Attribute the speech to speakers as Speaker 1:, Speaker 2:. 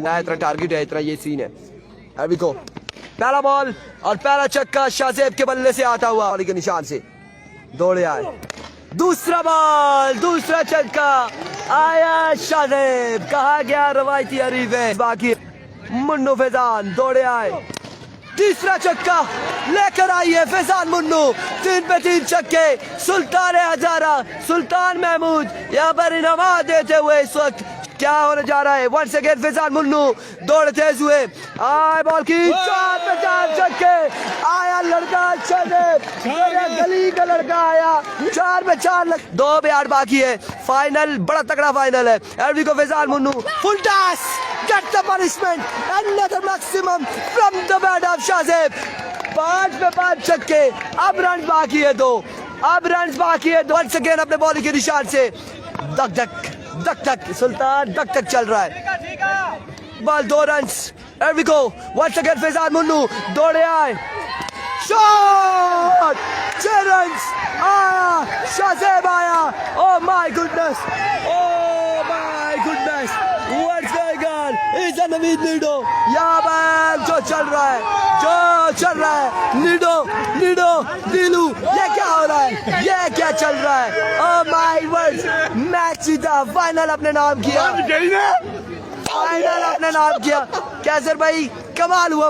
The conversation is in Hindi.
Speaker 1: पंगा है, इतना टारगेट है, इतना ये सीन है। अभी को पहला बॉल और पहला छक्का शाज़ेब के बल्ले से आता हुआ वाली के निशान से दौड़े आए। दूसरा बॉल, दूसरा छक्का आया शाज़ेब, कहा गया रवायती हरीफ है। बाकी मुन्नू फैजान दौड़े आए, तीसरा छक्का लेकर आई है फैजान मुन्नू। 3 पे 3 छक्के, सुल्तान हजारा, सुल्तान महमूद यहाँ पर इनाम देते हुए इस वक्त क्या होने जा रहा है। वंस अगेन फैजान मुन्नू दौड़ तेज हुए, आए बॉल की 4 पे 4 छक्के, आया लड़का शाज़ेब, गली का लड़का आया। 4 पे 4, 2 पे 8 बाकी है। फाइनल बड़ा तगड़ा फाइनल है। एलवी को Faizan Munnu full toss, get the punishment, another maximum from the bat of Shahzeb. 5 पे 5 छक्के, अब रन बाकी है 2, अब रन बाकी है 2। वंस अगेन अपने बॉलिंग के निशान से धक धक धक धक, सुल्तान धक धक चल रहा है। Ball 2 run. एलवी को वंस अगेन फैजान मुन्नू दौड़े आए, शॉट, 6 रन आया, शाज़ेब आया। Oh my goodness, oh my goodness, what's going on, is Naveed Nido यहाँ पर जो चल रहा है, जो चल रहा है, नीडो नीडो नीलू, ये क्या हो रहा है, ये क्या चल रहा है। ओह माय वर्ड, मैच जीता, फाइनल अपने नाम किया, फाइनल अपने नाम किया। कैसर भाई कमाल हुआ।